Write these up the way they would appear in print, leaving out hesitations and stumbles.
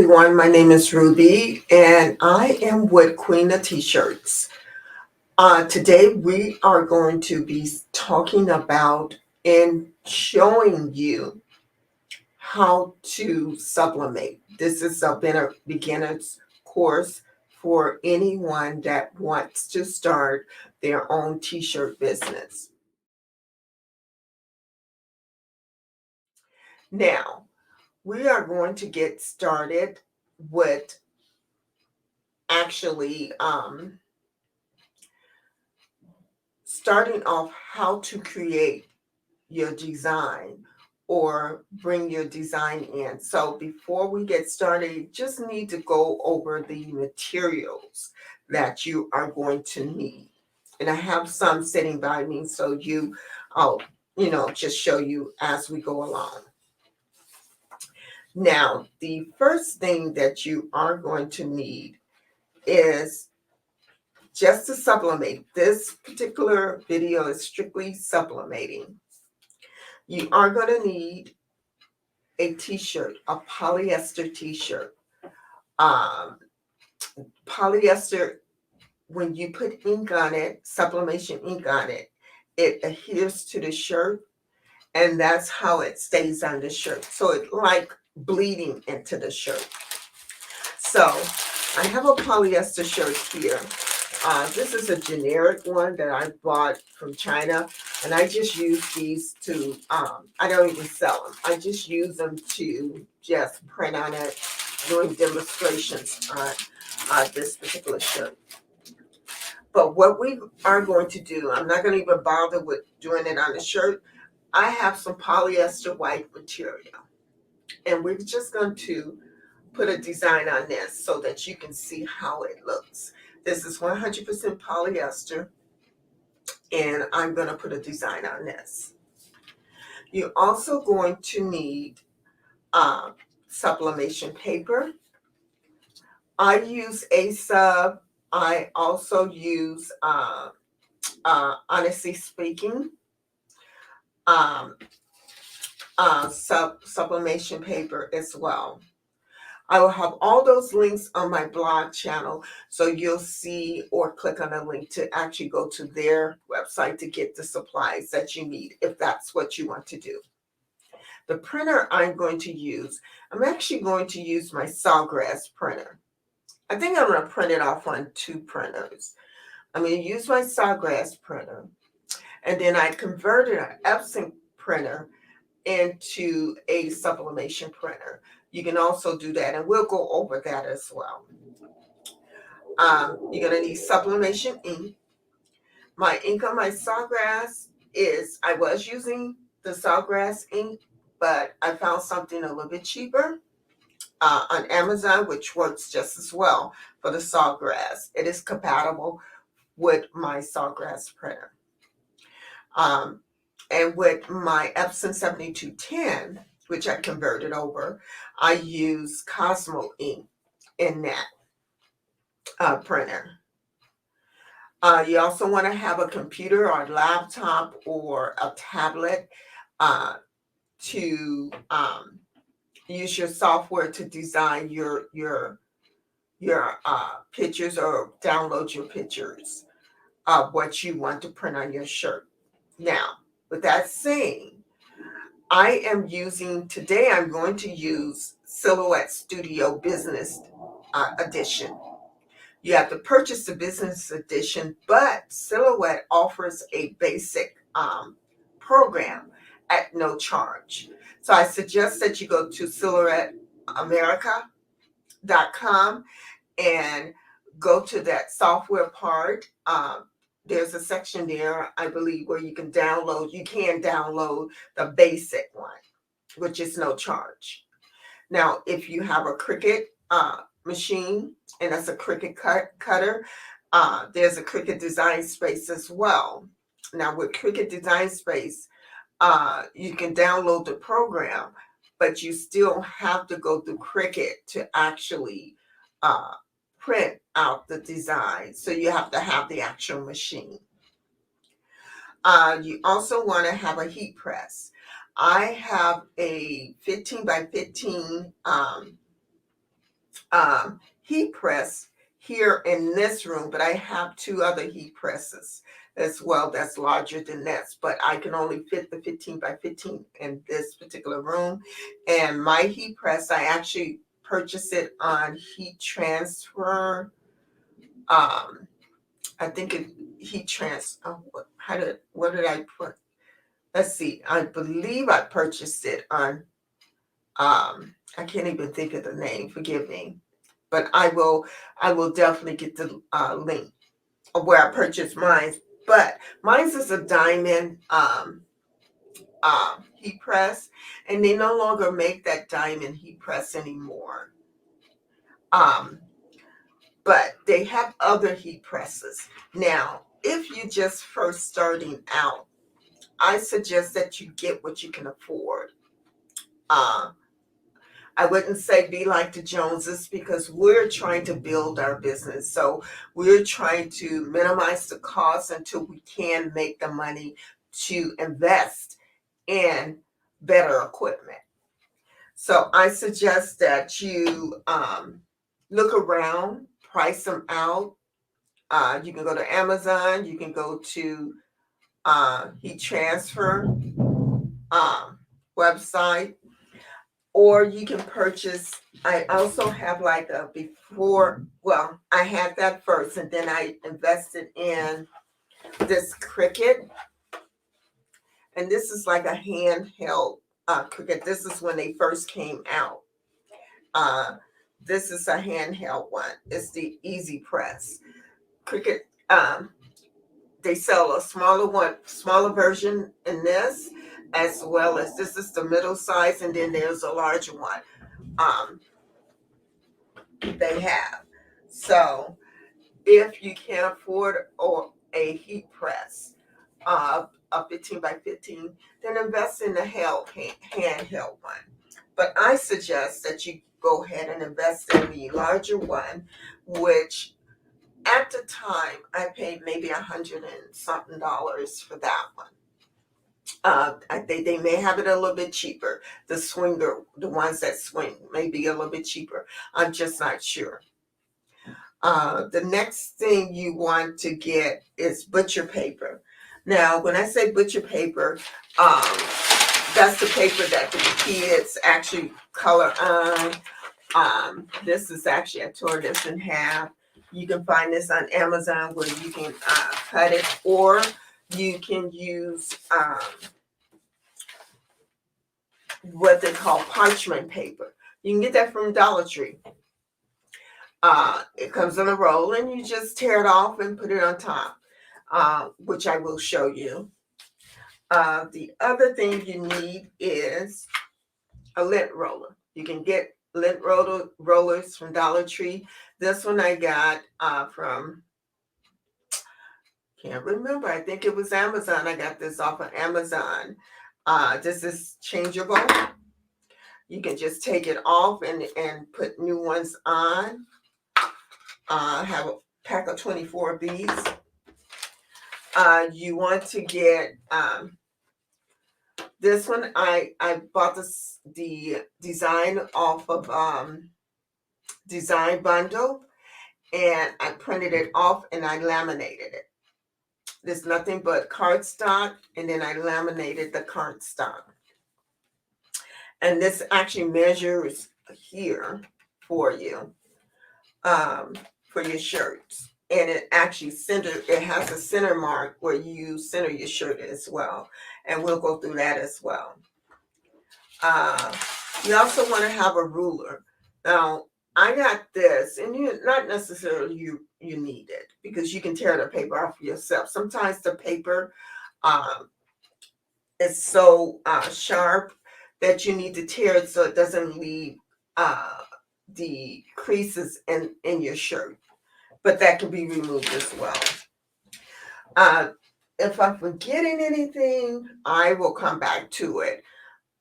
everyone. My name is Ruby, and I am with Queen of T-shirts. Today, we are going to be talking about and showing you how to sublimate. This is a beginner's course for anyone that wants to start their own T-shirt business. Now, we are going to get started with actually starting off how to create your design or bring your design in. So before we get started, you just need to go over the materials that you are going to need. And I have some sitting by me, so I'll, just show you as we go along. Now, the first thing that you are going to need is just to sublimate. This particular video is strictly sublimating. You are going to need a t-shirt, a polyester t-shirt. Polyester, when you put ink on it, sublimation ink on it, it adheres to the shirt, and that's how it stays on the shirt. So it's like bleeding into the shirt. So I have a polyester shirt here. This is a generic one that I bought from China, and I just use these to, I don't even sell them. I just use them to just print on it, doing demonstrations on this particular shirt. But what we are going to do, I'm not going to even bother with doing it on the shirt. I have some polyester white material, and we're just going to put a design on this so that you can see how it looks. This is 100% polyester, and I'm going to put a design on this. You're also going to need sublimation paper. I use A-Sub. I also use, honestly speaking, sublimation paper as well. I will have all those links on my blog channel, so you'll see or click on a link to actually go to their website to get the supplies that you need, if that's what you want to do. The printer I'm going to use, I'm actually going to use my Sawgrass printer. I think I'm going to print it off on 2 printers. I'm going to use my Sawgrass printer, and then I converted an Epson printer into a sublimation printer. You can also do that, and we'll go over that as well. You're going to need sublimation ink. My ink on my Sawgrass I was using the Sawgrass ink, but I found something a little bit cheaper on Amazon, which works just as well for the Sawgrass. It is compatible with my Sawgrass printer. And with my Epson 7210, which I converted over, I use Cosmo ink in that printer. You also want to have a computer or a laptop or a tablet to use your software to design your pictures or download your pictures of what you want to print on your shirt. Now, with that saying, I'm going to use Silhouette Studio Business Edition. You have to purchase the business edition, but Silhouette offers a basic program at no charge. So I suggest that you go to silhouetteamerica.com and go to that software part. There's a section there, I believe, where you can download the basic one, which is no charge. Now, if you have a Cricut machine, and that's a Cricut cutter, there's a Cricut Design Space as well. Now, with Cricut Design Space, you can download the program, but you still have to go through Cricut to actually print out the design. So you have to have the actual machine. You also want to have a heat press. I have a 15 by 15 heat press here in this room, but I have 2 other heat presses as well that's larger than this, but I can only fit the 15 by 15 in this particular room. And my heat press, I actually purchased it on heat transfer. I think it heat trans. Oh, what did I put? Let's see. I believe I purchased it on. I can't even think of the name. Forgive me, but I will. I will definitely get the link of where I purchased mine. But mine's is a diamond heat press, and they no longer make that diamond heat press anymore. But they have other heat presses. Now, if you're just first starting out, I suggest that you get what you can afford. Uh, I wouldn't say be like the Joneses because we're trying to build our business. So we're trying to minimize the costs until we can make the money to invest in better equipment. So I suggest that you look around, price them out. You can go to Amazon, you can go to heat transfer website, or you can purchase. I also have like a before, well, I had that first and then I invested in this Cricut, and this is like a handheld Cricut. This is when they first came out. uh, this is a handheld one. It's the Easy Press Cricut. They sell a smaller version in this, as well as this is the middle size, and then there's a larger one um, they have. So if you can't afford or a heat press, a 15 by 15, then invest in the handheld one. But I suggest that you go ahead and invest in the larger one, which at the time I paid maybe $100 and something for that one. I think they may have it a little bit cheaper. The swinger, the ones that swing, may be a little bit cheaper. I'm just not sure. The next thing you want to get is butcher paper. Now, when I say butcher paper, that's the paper that the kids actually color on. This is actually, I tore this in half. You can find this on Amazon where you can cut it, or you can use what they call parchment paper. You can get that from Dollar Tree. It comes in a roll and you just tear it off and put it on top, which I will show you. The other thing you need is a lint roller. You can get lint rollers from Dollar Tree. This one I got from, can't remember, I think it was Amazon. I got this off of Amazon. This is changeable. You can just take it off and put new ones on. Have a pack of 24 of these. You want to get this one. I bought the design off of Design Bundle, and I printed it off and I laminated it. There's nothing but cardstock, and then I laminated the cardstock. And this actually measures here for you, for your shirts. And it actually it has a center mark where you center your shirt as well. And we'll go through that as well. You also want to have a ruler. Now, I got this, and not necessarily you need it, because you can tear the paper off yourself. Sometimes the paper is so sharp that you need to tear it so it doesn't leave the creases in your shirt. But that can be removed as well. If I'm forgetting anything, I will come back to it.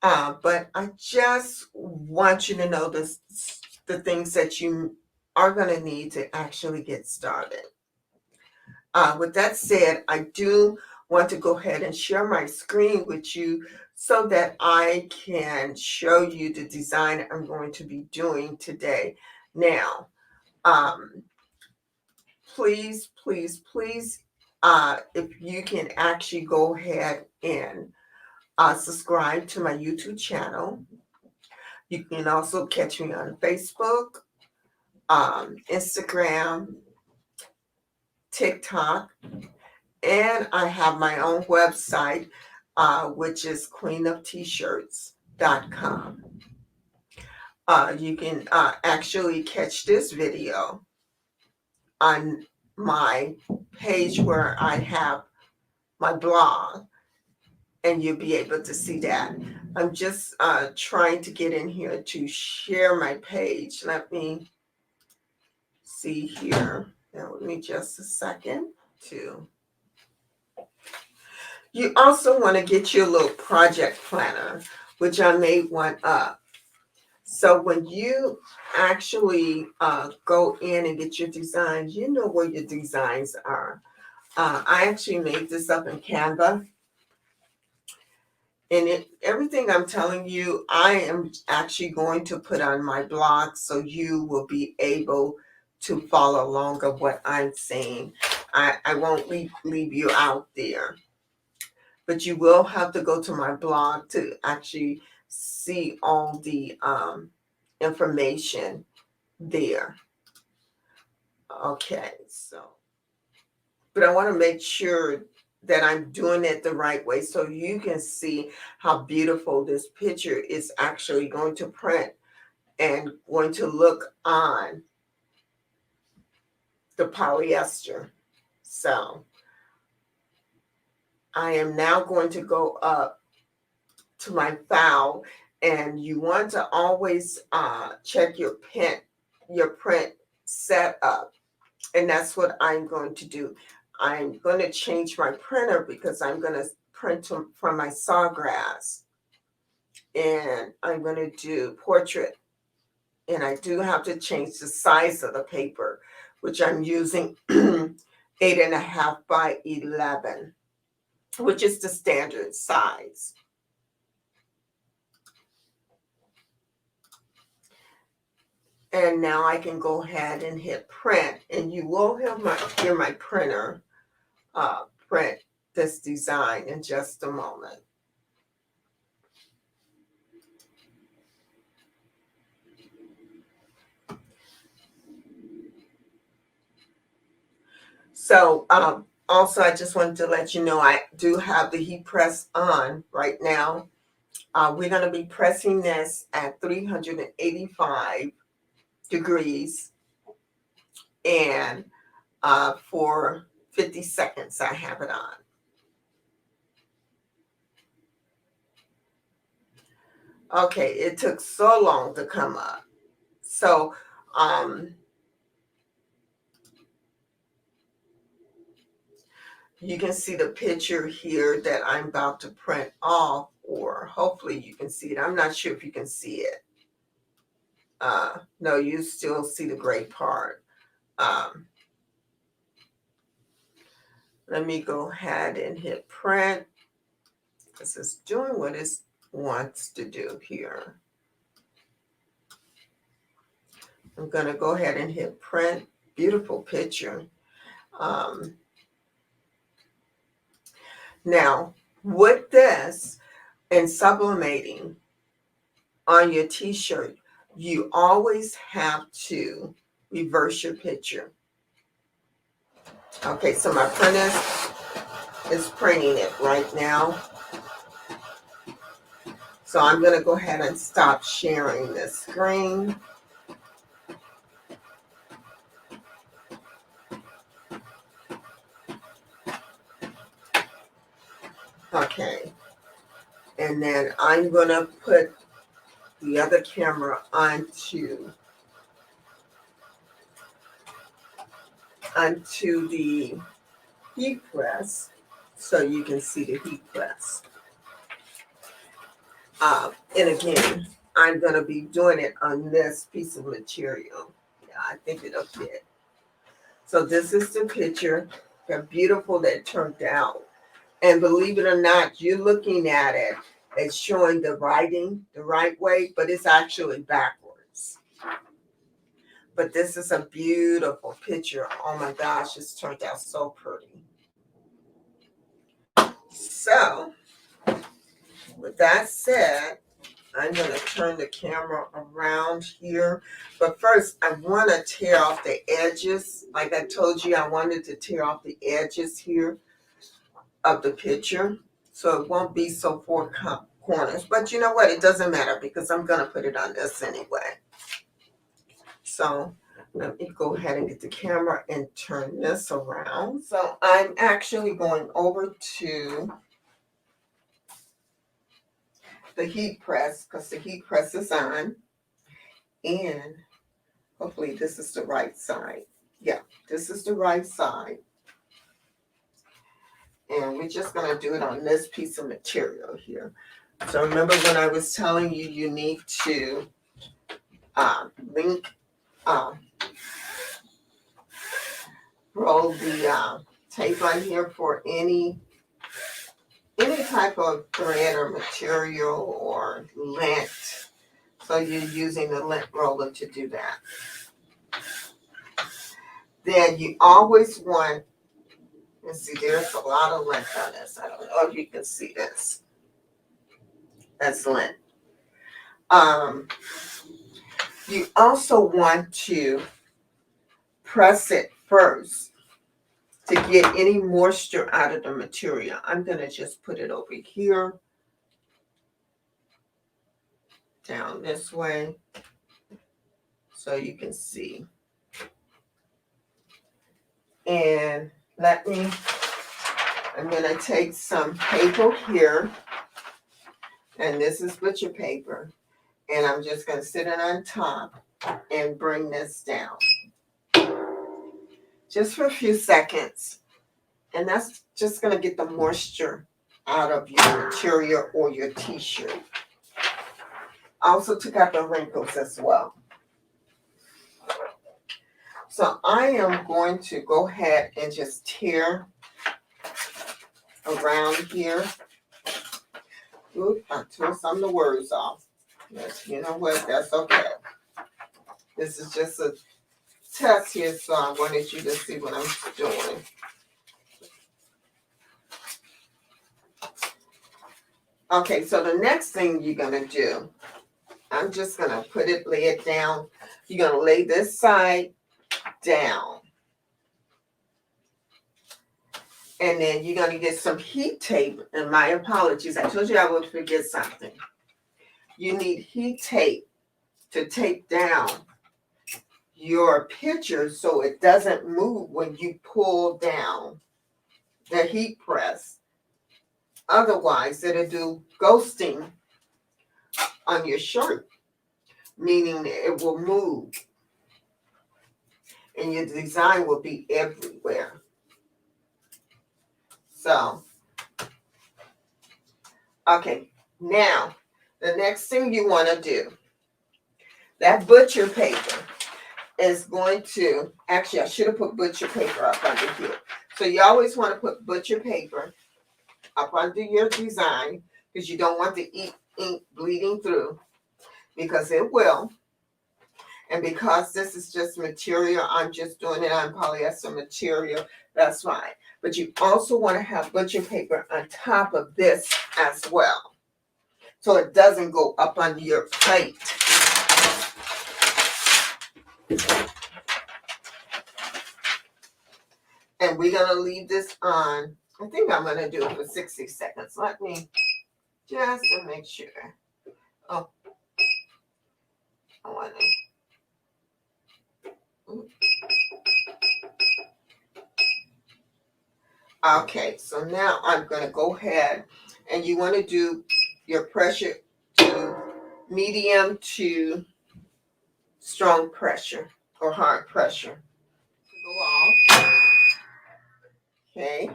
But I just want you to know the things that you are going to need to actually get started. With that said, I do want to go ahead and share my screen with you so that I can show you the design I'm going to be doing today. Now, please, please, please, if you can actually go ahead and subscribe to my YouTube channel. You can also catch me on Facebook, Instagram, TikTok, and I have my own website, which is queenofTshirts.com. You can actually catch this video on my page where I have my blog, and you'll be able to see that. I'm just trying to get in here to share my page. Let me see here. Bear with me just a second too. You also want to get your little project planner, which I made one up. So when you actually go in and get your designs, you know where your designs are. I actually made this up in Canva. And everything I'm telling you, I am actually going to put on my blog so you will be able to follow along of what I'm saying. I won't leave you out there. But you will have to go to my blog to actually see all the information there. Okay, so, but I want to make sure that I'm doing it the right way so you can see how beautiful this picture is actually going to print and going to look on the polyester. So I am now going to go up to my file, and you want to always check your print setup, and that's what I'm going to do. I'm going to change my printer because I'm going to print from my Sawgrass, and I'm going to do portrait, and I do have to change the size of the paper, which I'm using 8.5 by 11, which is the standard size. And now I can go ahead and hit print, and you will hear my printer print this design in just a moment. So also, I just wanted to let you know I do have the heat press on right now. We're going to be pressing this at 385 degrees, and for 50 seconds I have it on. Okay, it took so long to come up. So you can see the picture here that I'm about to print off, or hopefully you can see it. I'm not sure if you can see it. No, you still see the gray part. Let me go ahead and hit print. This is doing what it wants to do here. I'm going to go ahead and hit print. Beautiful picture. Now, with this and sublimating on your t-shirt, you always have to reverse your picture. Okay, so my printer is printing it right now. So I'm going to go ahead and stop sharing this screen. Okay, and then I'm going to put the other camera onto the heat press so you can see the heat press. And again, I'm going to be doing it on this piece of material. Yeah, I think it'll fit. So this is the picture. How beautiful that turned out. And believe it or not, you're looking at it, it's showing the writing the right way, but it's actually backwards. But this is a beautiful picture. Oh my gosh, it's turned out so pretty. So, with that said, I'm going to turn the camera around here. But first, I want to tear off the edges. Like I told you, I wanted to tear off the edges here of the picture, so it won't be so four corners. But you know what? It doesn't matter because I'm going to put it on this anyway. So let me go ahead and get the camera and turn this around. So I'm actually going over to the heat press because the heat press is on, and hopefully this is the right side. Yeah, this is the right side. And we're just going to do it on this piece of material here. So remember when I was telling you, you need to roll the tape on here for any type of thread or material or lint. So you're using the lint roller to do that. Then you always want, and see, there's a lot of lint on this. I don't know if you can see this. That's lint. You also want to press it first to get any moisture out of the material. I'm going to just put it over here, down this way, so you can see. And I'm going to take some paper here, and this is butcher paper, and I'm just going to sit it on top and bring this down. Just for a few seconds. And that's just going to get the moisture out of your material or your t-shirt. I also took out the wrinkles as well. So I am going to go ahead and just tear around here. Oop, I tore some of the words off. Yes, you know what? That's okay. This is just a test here, so I wanted you to see what I'm doing. Okay, so the next thing you're going to do, I'm just going to lay it down. You're going to lay this side down. And then you're going to get some heat tape. And my apologies, I told you I would forget something. You need heat tape to tape down your picture so it doesn't move when you pull down the heat press. Otherwise, it'll do ghosting on your shirt, meaning it will move and your design will be everywhere. So, okay, now the next thing you want to do, that butcher paper is going to, actually I should have put butcher paper up under here. So you always want to put butcher paper up under your design because you don't want the ink bleeding through, because it will. And because this is just material, I'm just doing it on polyester material, that's fine. But you also want to have butcher paper on top of this as well, so it doesn't go up under your plate. And we're going to leave this on, I think I'm going to do it for 60 seconds. Let me just to make sure. Oh, I want to. Okay, so now I'm going to go ahead, and you want to do your pressure to medium to strong pressure or hard pressure. Go off. Okay.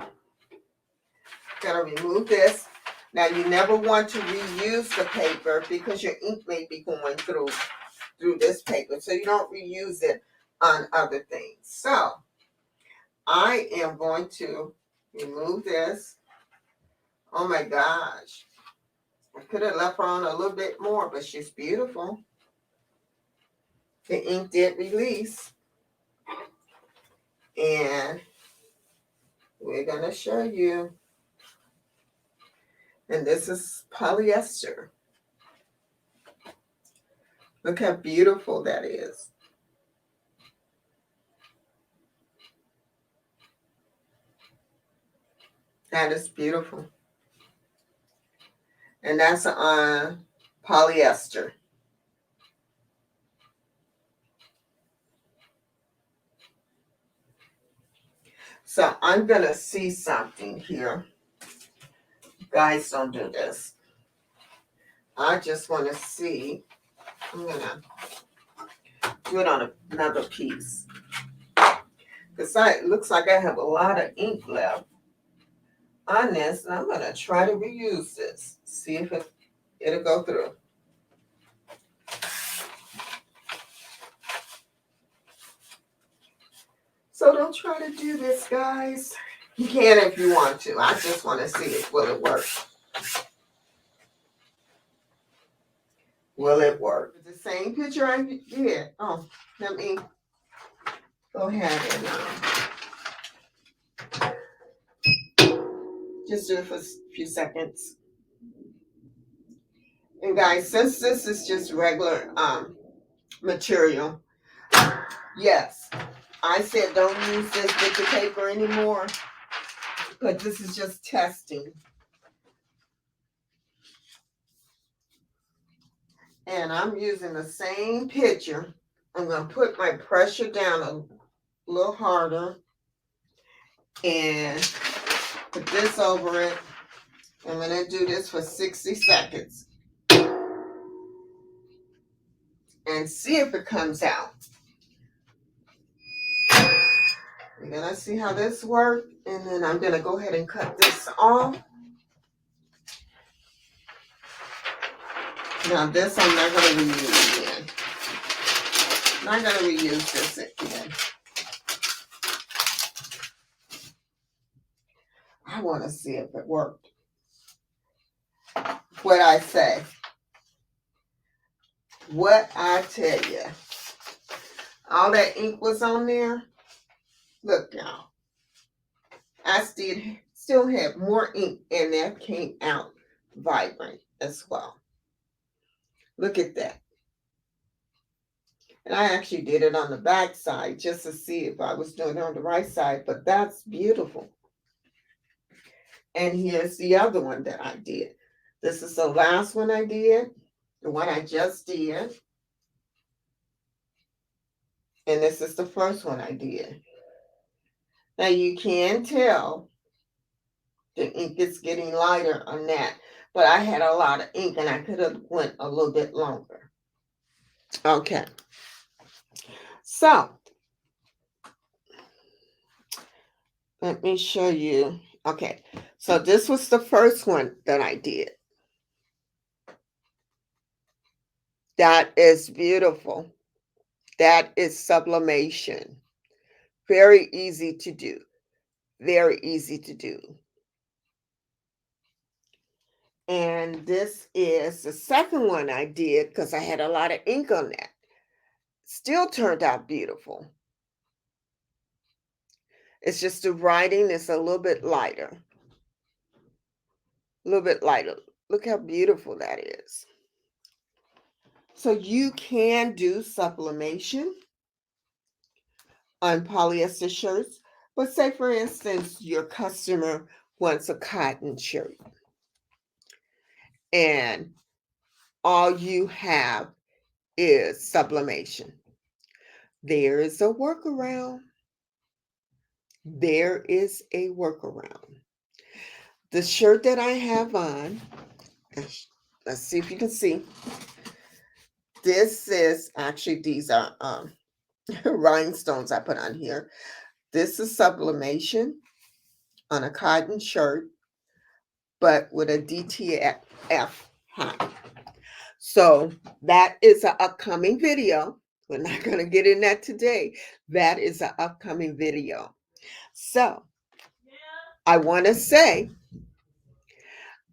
Going to remove this. Now you never want to reuse the paper because your ink may be going through this paper, so you don't reuse it on other things. So I am going to remove this. Oh my gosh. I could have left her on a little bit more, but she's beautiful. the ink did release. And we're going to show you. And this is polyester. Look how beautiful that is. That is beautiful. And that's on polyester. So I'm going to see something here. Guys, don't do this. I just want to see. I'm going to do it on another piece. Because it looks like I have a lot of ink left on this. And I'm going to try to reuse this. See if it'll go through. So don't try to do this, guys. You can if you want to. I just want to see it. Will it work? Will it work? The same picture I did. Oh, let me go ahead and just do it for a few seconds. And guys, since this is just regular material, yes, I said don't use this picture paper anymore, but this is just testing. And I'm using the same picture. I'm going to put my pressure down a little harder and put this over it. I'm going to do this for 60 seconds and see if it comes out. We're going to see how this works, and then I'm going to go ahead and cut this off. Now this I'm not going to reuse again. I'm not going to reuse this again. I want to see if it worked. What I say. What I tell you. All that ink was on there. Look, y'all. I still have more ink, and that came out vibrant as well. Look at that. And I actually did it on the back side just to see if I was doing it on the right side, but that's beautiful. And here's the other one that I did. This is the last one I did, the one I just did. And this is the first one I did. Now you can tell the ink is getting lighter on that, but I had a lot of ink and I could have went a little bit longer. Okay. So, let me show you. Okay, so this was the first one that I did. That is beautiful. That is sublimation. Very easy to do. Very easy to do. And this is the second one I did because I had a lot of ink on that. Still turned out beautiful. It's just the writing is a little bit lighter. A little bit lighter. Look how beautiful that is. So you can do sublimation on polyester shirts, but say for instance, your customer wants a cotton shirt and all you have is sublimation. There is a workaround. There is a workaround. The shirt that I have on, let's see if you can see. This is actually, these are rhinestones I put on here. This is sublimation on a cotton shirt, but with a DTF hat. So that is an upcoming video. We're not going to get in that today. That is an upcoming video. So I want to say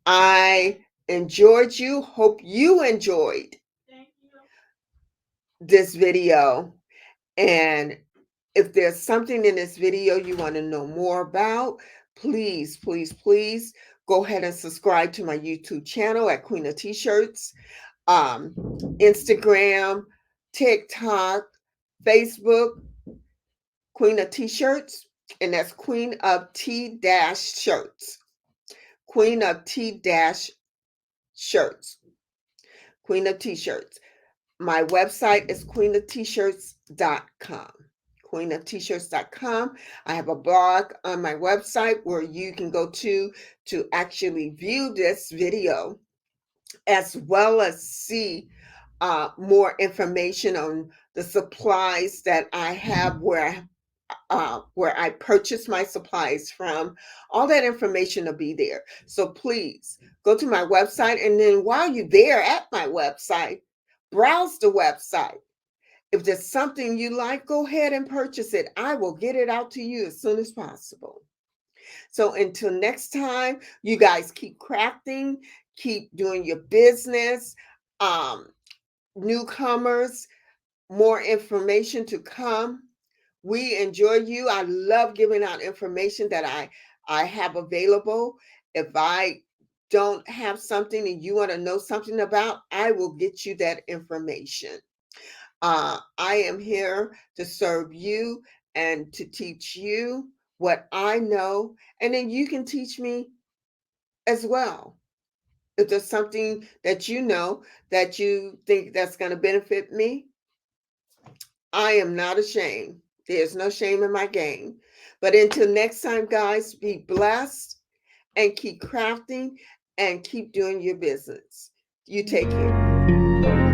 I enjoyed you. Hope you enjoyed this video. And if there's something in this video you want to know more about, please, please, please go ahead and subscribe to my YouTube channel at Queen of T-Shirts, Instagram, TikTok, Facebook, Queen of T-Shirts, and that's Queen of T-Shirts. Queen of T-Shirts. Queen of T-Shirts. My website is queenofT-shirts.com. QueenofT-shirts.com. I have a blog on my website where you can go to actually view this video, as well as see more information on the supplies that I have, where I purchase my supplies from. All that information will be there. So please go to my website, and then while you're there at my website, browse the website. If there's something you like, go ahead and purchase it. I will get it out to you as soon as possible. So until next time, you guys keep crafting, keep doing your business. Newcomers, more information to come. We enjoy you. I love giving out information that I have available. If I don't have something and you want to know something about, I will get you that information. I am here to serve you and to teach you what I know, and then you can teach me as well. If there's something that you know that you think that's going to benefit me, I am not ashamed. There's no shame in my game. But until next time, guys, be blessed and keep crafting and keep doing your business. You take care.